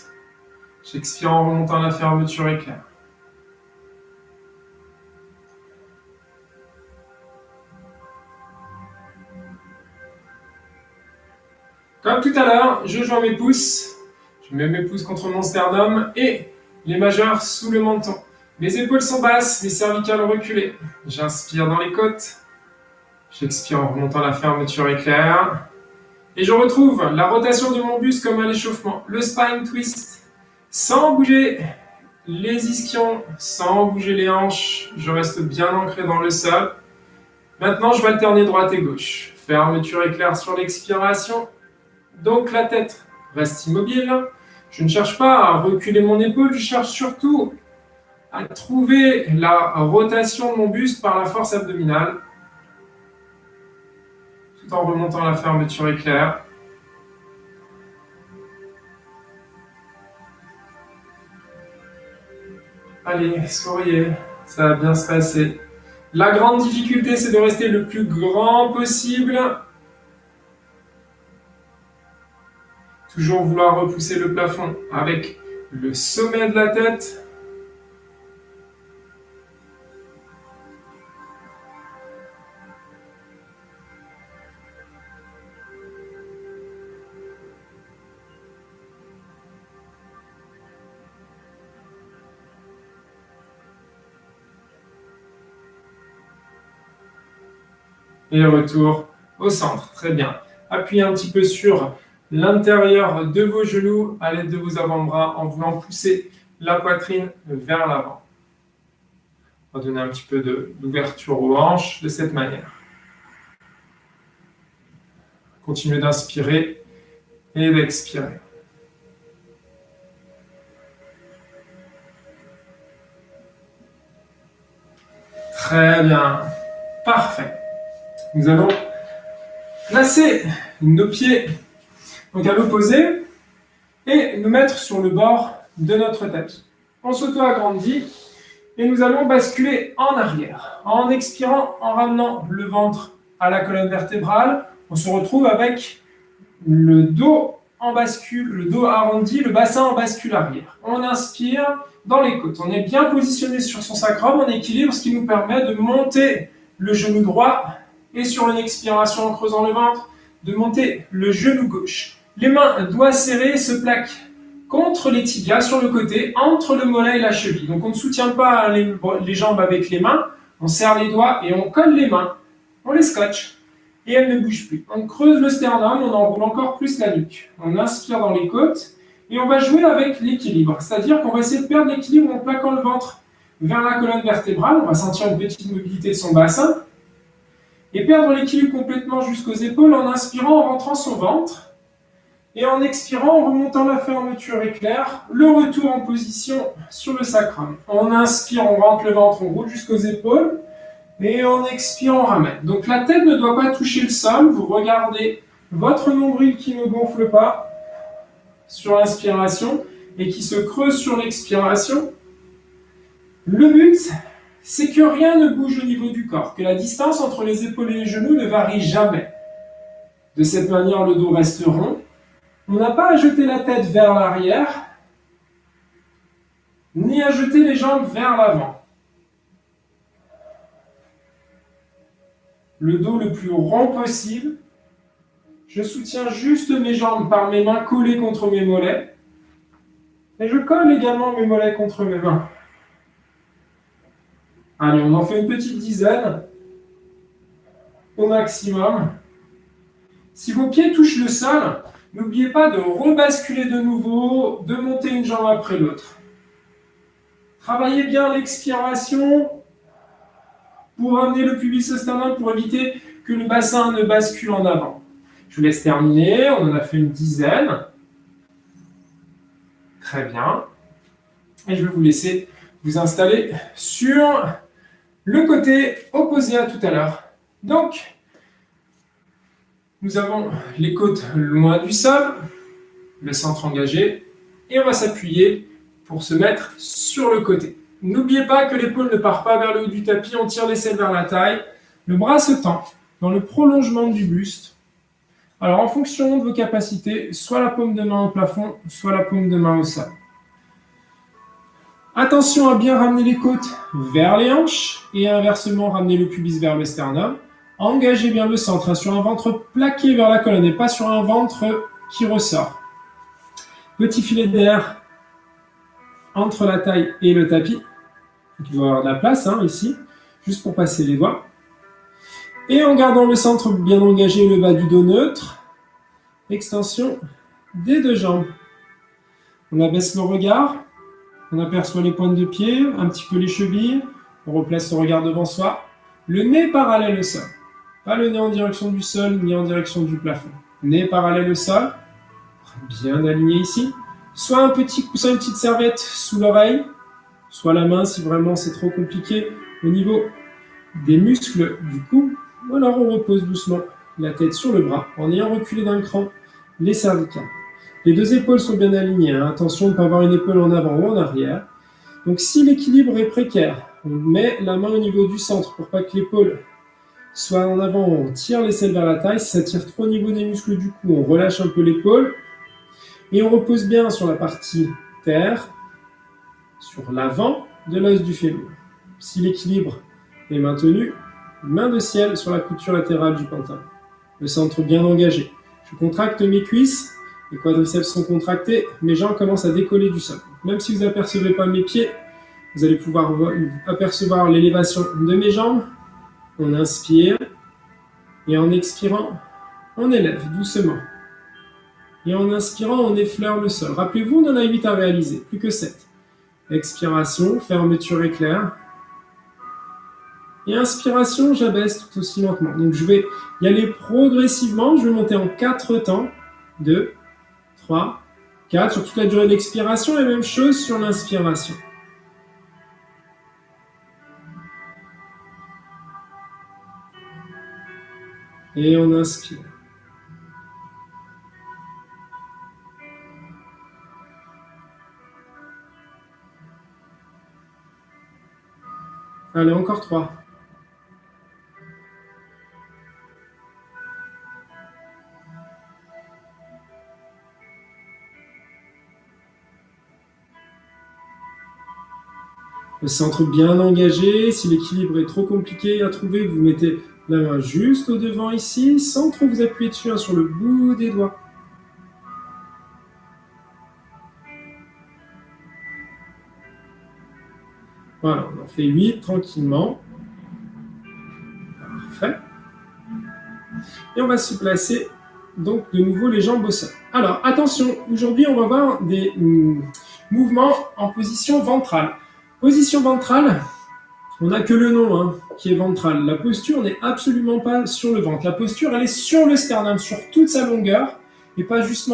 J'expire en remontant la fermeture éclair. Comme tout à l'heure, je joins mes pouces. Je mets mes pouces contre mon sternum et les majeurs sous le menton. Mes épaules sont basses, les cervicales reculées. J'inspire dans les côtes. J'expire en remontant la fermeture éclair. Et je retrouve la rotation de mon buste comme à l'échauffement. Le spine twist. Sans bouger les ischions, sans bouger les hanches. Je reste bien ancré dans le sol. Maintenant, je vais alterner droite et gauche. Fermeture éclair sur l'expiration. Donc la tête reste immobile. Je ne cherche pas à reculer mon épaule, je cherche surtout à trouver la rotation de mon buste par la force abdominale, tout en remontant la fermeture éclair. Allez, souriez, ça va bien se passer. La grande difficulté, c'est de rester le plus grand possible. Toujours vouloir repousser le plafond avec le sommet de la tête. Et retour au centre. Très bien. Appuyez un petit peu sur l'intérieur de vos genoux à l'aide de vos avant-bras en voulant pousser la poitrine vers l'avant. On va donner un petit peu d'ouverture aux hanches de cette manière. Continuez d'inspirer et d'expirer. Très bien. Parfait. Nous allons placer nos pieds donc à l'opposé et nous mettre sur le bord de notre tapis. On s'auto-agrandit et nous allons basculer en arrière. En expirant, en ramenant le ventre à la colonne vertébrale, on se retrouve avec le dos en bascule, le dos arrondi, le bassin en bascule arrière. On inspire dans les côtes. On est bien positionné sur son sacrum en équilibre, ce qui nous permet de monter le genou droit et sur une expiration en creusant le ventre, de monter le genou gauche. Les mains doigts serrés se plaquent contre les tibias sur le côté, entre le mollet et la cheville. Donc on ne soutient pas les jambes avec les mains, on serre les doigts et on colle les mains, on les scotche et elles ne bougent plus. On creuse le sternum, on enroule encore plus la nuque. On inspire dans les côtes et on va jouer avec l'équilibre, c'est-à-dire qu'on va essayer de perdre l'équilibre en plaquant le ventre vers la colonne vertébrale, on va sentir une petite mobilité de son bassin et perdre l'équilibre complètement jusqu'aux épaules en inspirant, en rentrant son ventre et en expirant, en remontant la fermeture éclair, le retour en position sur le sacrum. On inspire, on rentre le ventre, on roule jusqu'aux épaules et on expire, on ramène. Donc la tête ne doit pas toucher le sol, vous regardez votre nombril qui ne gonfle pas sur l'inspiration et qui se creuse sur l'expiration. Le but, c'est que rien ne bouge au niveau du corps, que la distance entre les épaules et les genoux ne varie jamais. De cette manière, le dos reste rond. On n'a pas à jeter la tête vers l'arrière, ni à jeter les jambes vers l'avant. Le dos le plus rond possible. Je soutiens juste mes jambes par mes mains collées contre mes mollets. Et je colle également mes mollets contre mes mains. Allez, on en fait une petite dizaine au maximum. Si vos pieds touchent le sol, n'oubliez pas de rebasculer de nouveau, de monter une jambe après l'autre. Travaillez bien l'expiration pour amener le pubis au sternum pour éviter que le bassin ne bascule en avant. Je vous laisse terminer, on en a fait une dizaine. Très bien. Et je vais vous laisser vous installer sur le côté opposé à tout à l'heure. Donc, nous avons les côtes loin du sol, le centre engagé, et on va s'appuyer pour se mettre sur le côté. N'oubliez pas que l'épaule ne part pas vers le haut du tapis, on tire l'aisselle vers la taille, le bras se tend dans le prolongement du buste. Alors en fonction de vos capacités, soit la paume de main au plafond, soit la paume de main au sol. Attention à bien ramener les côtes vers les hanches et inversement ramener le pubis vers le sternum. Engagez bien le centre sur un ventre plaqué vers la colonne et pas sur un ventre qui ressort. Petit filet d'air entre la taille et le tapis. Il doit y avoir de la place ici, juste pour passer les doigts. Et en gardant le centre bien engagé, le bas du dos neutre, extension des deux jambes. On abaisse le regard, on aperçoit les pointes de pied, un petit peu les chevilles, on replace le regard devant soi, le nez parallèle au sol. Pas le nez en direction du sol, ni en direction du plafond. Nez parallèle au sol, bien aligné ici. Soit un petit coussin, une petite serviette sous l'oreille, soit la main si vraiment c'est trop compliqué au niveau des muscles du cou. Ou alors on repose doucement la tête sur le bras en ayant reculé d'un cran les cervicales. Les deux épaules sont bien alignées. Attention de ne pas avoir une épaule en avant ou en arrière. Donc si l'équilibre est précaire, on met la main au niveau du centre pour pas que l'épaule soit en avant, on tire l'aisselle vers la taille. Si ça tire trop au niveau des muscles du cou, on relâche un peu l'épaule. Et on repose bien sur la partie terre, sur l'avant de l'os du fémur. Si l'équilibre est maintenu, main de ciel sur la couture latérale du pantin. Le centre bien engagé. Je contracte mes cuisses, les quadriceps sont contractés, mes jambes commencent à décoller du sol. Même si vous n'apercevez pas mes pieds, vous allez pouvoir apercevoir l'élévation de mes jambes. On inspire et en expirant, on élève doucement. Et en inspirant, on effleure le sol. Rappelez-vous, on en a 8 à réaliser, plus que 7. Expiration, fermeture éclair. Et inspiration, j'abaisse tout aussi lentement. Donc je vais y aller progressivement, je vais monter en 4 temps. 2, 3, 4, sur toute la durée de l'expiration, et même chose sur l'inspiration. Et on inspire. Allez, encore 3. Le centre bien engagé. Si l'équilibre est trop compliqué à trouver, vous mettez la main juste au devant ici, sans trop vous appuyer dessus, sur le bout des doigts. Voilà, on en fait 8 tranquillement. Parfait. Et on va se placer donc de nouveau les jambes au sol. Alors attention, aujourd'hui on va voir des mouvements en position ventrale. Position ventrale, on n'a que le nom qui est ventral. La posture n'est absolument pas sur le ventre. La posture, elle est sur le sternum, sur toute sa longueur, et pas juste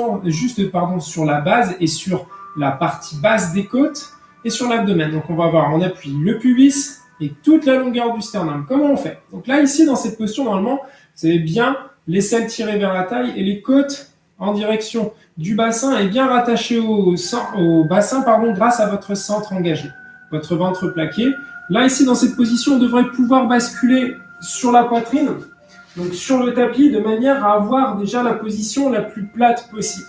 sur la base et sur la partie basse des côtes et sur l'abdomen. Donc on va voir, on appuie le pubis et toute la longueur du sternum. Comment on fait? Donc là, ici, dans cette posture, normalement, vous avez bien l'aisselle tirée vers la taille et les côtes en direction du bassin et bien rattachées au bassin grâce à votre centre engagé, votre ventre plaqué. Là, ici, dans cette position, on devrait pouvoir basculer sur la poitrine, donc sur le tapis, de manière à avoir déjà la position la plus plate possible.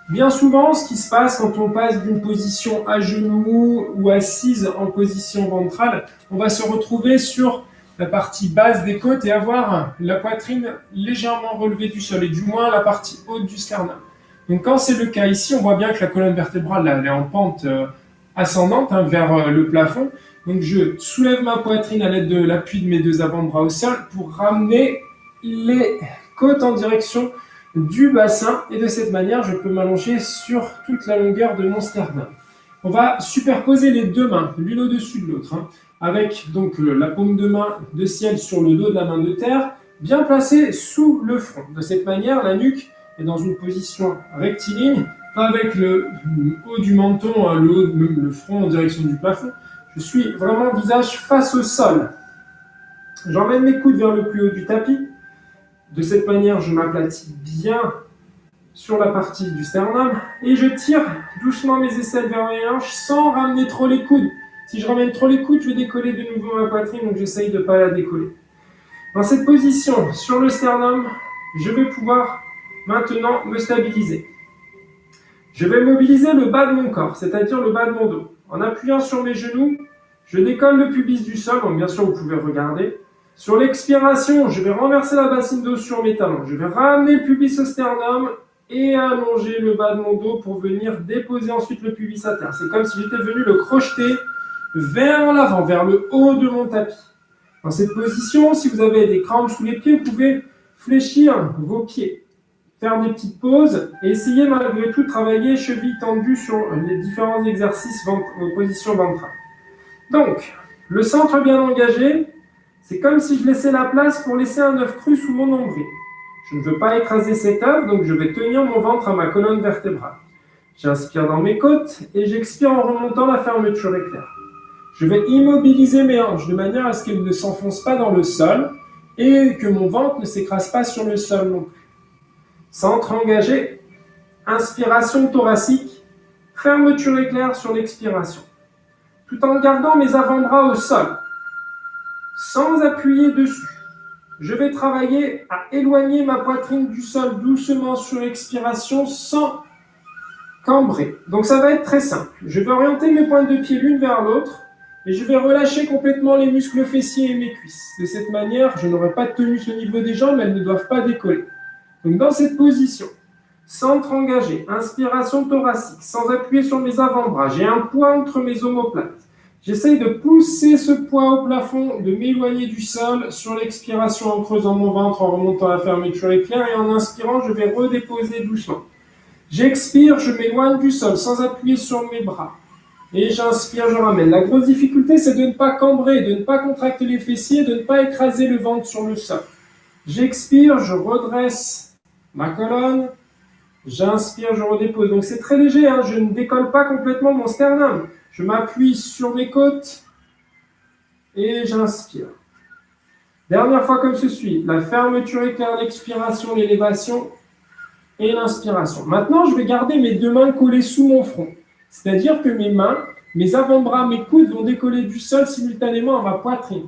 Bien souvent, ce qui se passe quand on passe d'une position à genoux ou assise en position ventrale, on va se retrouver sur la partie basse des côtes et avoir la poitrine légèrement relevée du sol, et du moins la partie haute du sternum. Donc quand c'est le cas ici, on voit bien que la colonne vertébrale elle est en pente ascendante vers le plafond. Donc je soulève ma poitrine à l'aide de l'appui de mes deux avant-bras au sol pour ramener les côtes en direction du bassin, et de cette manière je peux m'allonger sur toute la longueur de mon sternum. On va superposer les deux mains l'une au-dessus de l'autre, avec donc la paume de main de ciel sur le dos de la main de terre, bien placée sous le front. De cette manière, la nuque est dans une position rectiligne avec le haut du menton, le front en direction du plafond. Je suis vraiment visage face au sol. J'emmène mes coudes vers le plus haut du tapis. De cette manière, je m'aplatis bien sur la partie du sternum et je tire doucement mes aisselles vers mes hanches sans ramener trop les coudes. Si je ramène trop les coudes, je vais décoller de nouveau ma poitrine, donc j'essaye de ne pas la décoller. Dans cette position, sur le sternum, je vais pouvoir maintenant me stabiliser. Je vais mobiliser le bas de mon corps, c'est-à-dire le bas de mon dos. En appuyant sur mes genoux, je décolle le pubis du sol, donc bien sûr vous pouvez regarder. Sur l'expiration, je vais renverser la bassine d'eau sur mes talons. Je vais ramener le pubis au sternum et allonger le bas de mon dos pour venir déposer ensuite le pubis à terre. C'est comme si j'étais venu le crocheter vers l'avant, vers le haut de mon tapis. Dans cette position, si vous avez des crampes sous les pieds, vous pouvez fléchir vos pieds, faire des petites pauses et essayer malgré tout de travailler chevilles tendues sur les différents exercices aux positions ventrales. Donc, le centre bien engagé, c'est comme si je laissais la place pour laisser un œuf cru sous mon nombril. Je ne veux pas écraser cet œuf, donc je vais tenir mon ventre à ma colonne vertébrale. J'inspire dans mes côtes et j'expire en remontant la fermeture éclair. Je vais immobiliser mes hanches de manière à ce qu'elles ne s'enfoncent pas dans le sol et que mon ventre ne s'écrase pas sur le sol non plus. Centre engagé, inspiration thoracique, fermeture éclair sur l'expiration. Tout en gardant mes avant-bras au sol, sans appuyer dessus. Je vais travailler à éloigner ma poitrine du sol doucement sur expiration sans cambrer. Donc ça va être très simple. Je vais orienter mes pointes de pied l'une vers l'autre et je vais relâcher complètement les muscles fessiers et mes cuisses. De cette manière, je n'aurai pas de tonus au niveau des jambes, elles ne doivent pas décoller. Donc dans cette position, centre engagé, inspiration thoracique, sans appuyer sur mes avant-bras, j'ai un poids entre mes omoplates. J'essaye de pousser ce poids au plafond, de m'éloigner du sol sur l'expiration en creusant mon ventre, en remontant la fermeture éclair et en inspirant, je vais redéposer doucement. J'expire, je m'éloigne du sol sans appuyer sur mes bras. Et j'inspire, je ramène. La grosse difficulté, c'est de ne pas cambrer, de ne pas contracter les fessiers, de ne pas écraser le ventre sur le sol. J'expire, je redresse ma colonne. J'inspire, je redépose. Donc c'est très léger, hein, je ne décolle pas complètement mon sternum. Je m'appuie sur mes côtes et j'inspire. Dernière fois comme ceci, la fermeture éclair, l'expiration, l'élévation et l'inspiration. Maintenant, je vais garder mes deux mains collées sous mon front. C'est-à-dire que mes mains, mes avant-bras, mes coudes vont décoller du sol simultanément à ma poitrine.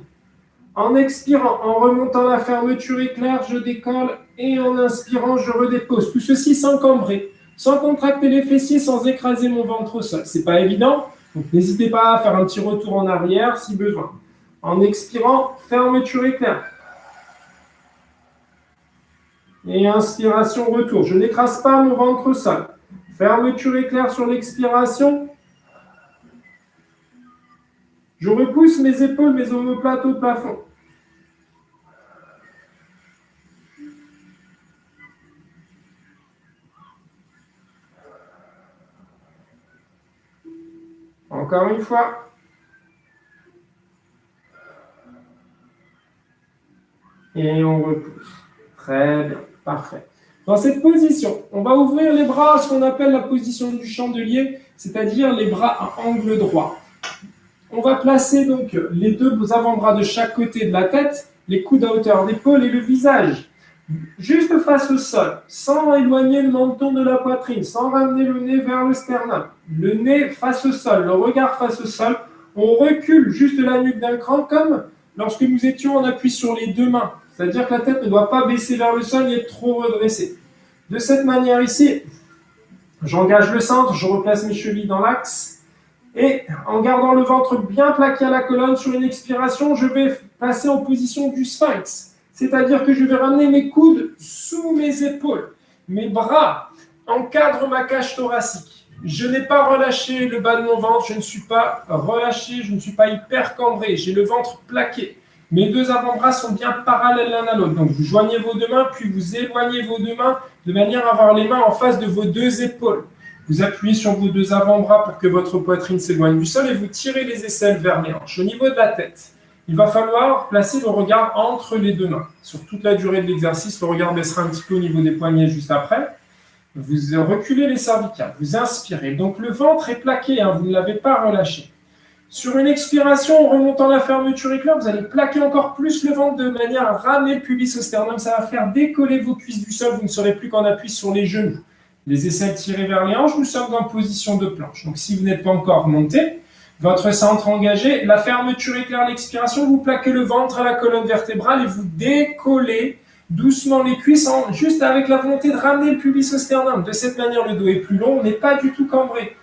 En expirant, en remontant la fermeture éclair, je décolle et en inspirant, je redépose. Tout ceci sans cambrer, sans contracter les fessiers, sans écraser mon ventre au sol. C'est pas évident, donc n'hésitez pas à faire un petit retour en arrière si besoin. En expirant, fermeture éclair. Et inspiration, retour. Je n'écrase pas mon ventre au sol. Fermeture éclair sur l'expiration. Je repousse mes épaules, mes omoplates au plafond. Encore une fois. Et on repousse. Très bien, parfait. Dans cette position, on va ouvrir les bras à ce qu'on appelle la position du chandelier, c'est-à-dire les bras à angle droit. On va placer donc les deux avant-bras de chaque côté de la tête, les coudes à hauteur d'épaule et le visage juste face au sol, sans éloigner le menton de la poitrine, sans ramener le nez vers le sternum. Le nez face au sol, le regard face au sol. On recule juste la nuque d'un cran comme lorsque nous étions en appui sur les deux mains. C'est-à-dire que la tête ne doit pas baisser vers le sol et être trop redressée. De cette manière ici, j'engage le centre, je replace mes chevilles dans l'axe. Et en gardant le ventre bien plaqué à la colonne sur une expiration, je vais passer en position du sphinx. C'est-à-dire que je vais ramener mes coudes sous mes épaules. Mes bras encadrent ma cage thoracique. Je n'ai pas relâché le bas de mon ventre, je ne suis pas relâché, je ne suis pas hyper cambré. J'ai le ventre plaqué. Mes deux avant-bras sont bien parallèles l'un à l'autre. Donc vous joignez vos deux mains, puis vous éloignez vos deux mains de manière à avoir les mains en face de vos deux épaules. Vous appuyez sur vos deux avant-bras pour que votre poitrine s'éloigne du sol et vous tirez les aisselles vers les hanches. Au niveau de la tête, il va falloir placer le regard entre les deux mains. Sur toute la durée de l'exercice, le regard baissera un petit peu au niveau des poignets juste après. Vous reculez les cervicales, vous inspirez. Donc le ventre est plaqué, hein, vous ne l'avez pas relâché. Sur une expiration, en remontant la fermeture éclair, vous allez plaquer encore plus le ventre de manière à ramener le pubis au sternum. Ça va faire décoller vos cuisses du sol. Vous ne serez plus qu'en appui sur les genoux. Les aisselles tirées vers les hanches, nous sommes en position de planche. Donc si vous n'êtes pas encore monté, votre centre engagé, la fermeture éclair l'expiration, vous plaquez le ventre à la colonne vertébrale et vous décollez doucement les cuisses, juste avec la volonté de ramener le pubis au sternum. De cette manière, le dos est plus long, on n'est pas du tout cambré.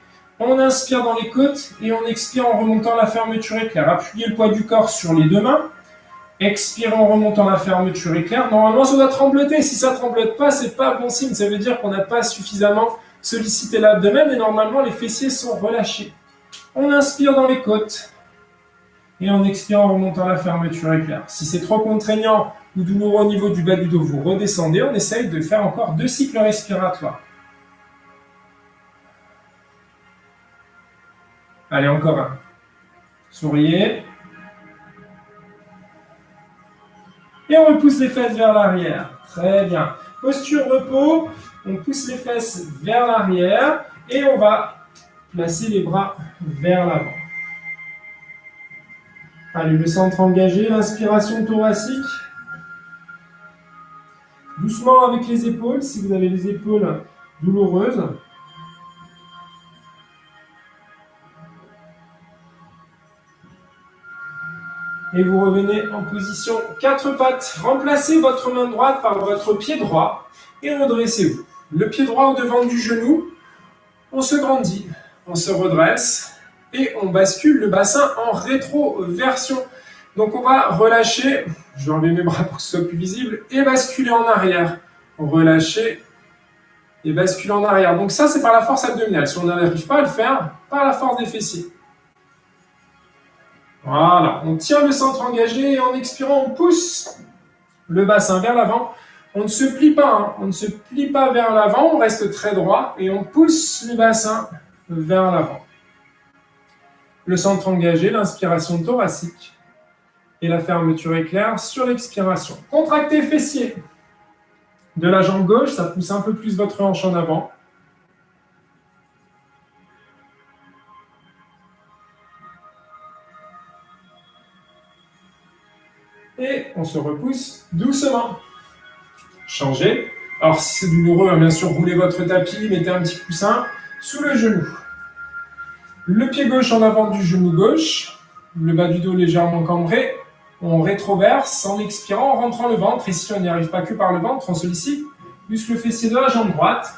On inspire dans les côtes et on expire en remontant la fermeture éclair. Appuyez le poids du corps sur les deux mains. Expirez en remontant la fermeture éclair. Normalement, ça doit trembloter. Si ça ne tremblote pas, ce n'est pas bon signe. Ça veut dire qu'on n'a pas suffisamment sollicité l'abdomen et normalement, les fessiers sont relâchés. On inspire dans les côtes et on expire en remontant la fermeture éclair. Si c'est trop contraignant ou douloureux au niveau du bas du dos, vous redescendez. On essaye de faire encore 2 cycles respiratoires. Allez, encore un. Souriez. Et on repousse les fesses vers l'arrière. Très bien. Posture repos. On pousse les fesses vers l'arrière et on va placer les bras vers l'avant. Allez, le centre engagé, l'inspiration thoracique. Doucement avec les épaules, si vous avez les épaules douloureuses. Et vous revenez en position 4 pattes. Remplacez votre main droite par votre pied droit et redressez-vous. Le pied droit au devant du genou, on se grandit, on se redresse et on bascule le bassin en rétroversion. Donc on va relâcher, je vais enlever mes bras pour que ce soit plus visible, et basculer en arrière. Relâcher et basculer en arrière. Donc ça, c'est par la force abdominale. Si on n'arrive pas à le faire, par la force des fessiers. Voilà, on tient le centre engagé et en expirant, on pousse le bassin vers l'avant. On ne se plie pas, hein. On ne se plie pas vers l'avant, on reste très droit et on pousse le bassin vers l'avant. Le centre engagé, l'inspiration thoracique et la fermeture éclair sur l'expiration. Contractez fessiers de la jambe gauche, ça pousse un peu plus votre hanche en avant. Et on se repousse doucement. Changez. Alors si c'est douloureux, bien sûr, roulez votre tapis, mettez un petit coussin sous le genou. Le pied gauche en avant du genou gauche, le bas du dos légèrement cambré. On rétroverse en expirant, en rentrant le ventre. Et si on n'y arrive pas que par le ventre, on sollicite muscle fessier de la jambe droite.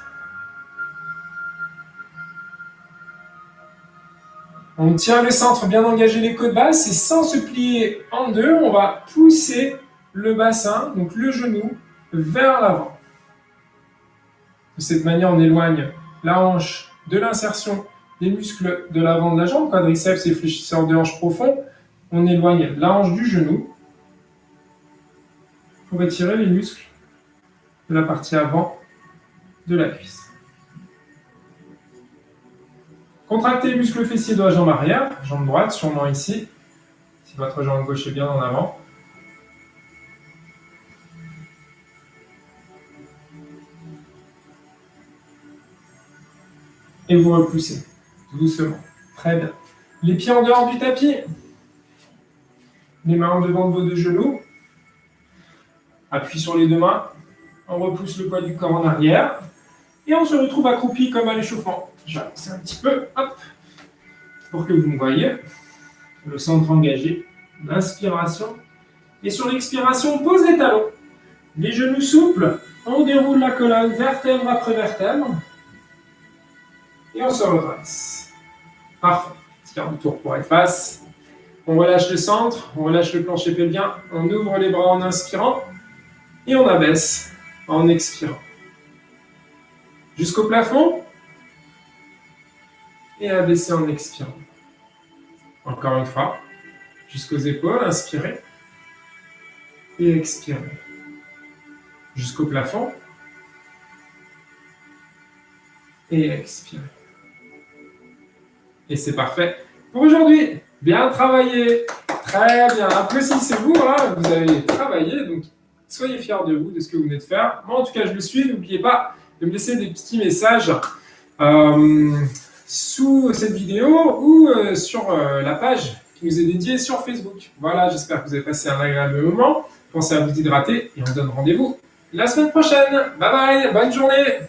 On tient le centre bien engagé, les côtes basses, et sans se plier en deux, on va pousser le bassin, donc le genou, vers l'avant. De cette manière, on éloigne la hanche de l'insertion des muscles de l'avant de la jambe, quadriceps et fléchisseur de hanche profond. On éloigne la hanche du genou pour étirer les muscles de la partie avant de la cuisse. Contractez les muscles fessiers de la jambe arrière, jambe droite, sûrement ici, si votre jambe gauche est bien en avant. Et vous repoussez, doucement. Très bien. Les pieds en dehors du tapis. Les mains en devant de vos deux genoux. Appui sur les deux mains. On repousse le poids du corps en arrière. Et on se retrouve accroupi comme à l'échauffement. J'avance un petit peu, hop, pour que vous me voyez. Le centre engagé, l'inspiration. Et sur l'expiration, on pose les talons. Les genoux souples, on déroule la colonne vertèbre après vertèbre. Et on se redresse. Parfait. Quart de tour pour efface. On relâche le centre, on relâche le plancher pelvien, on ouvre les bras en inspirant et on abaisse en expirant. Jusqu'au plafond et abaisser en expirant. Encore une fois, jusqu'aux épaules, inspirez et expirez. Jusqu'au plafond et expirez. Et c'est parfait pour aujourd'hui. Bien travaillé. Très bien. Applaudissez-vous. Hein. Vous avez travaillé. Donc, soyez fiers de vous, de ce que vous venez de faire. Moi, en tout cas, je le suis. N'oubliez pas de me laisser des petits messages sous cette vidéo ou sur la page qui nous est dédiée sur Facebook. Voilà, j'espère que vous avez passé un agréable moment. Pensez à vous hydrater et on se donne rendez-vous la semaine prochaine. Bye bye, bonne journée.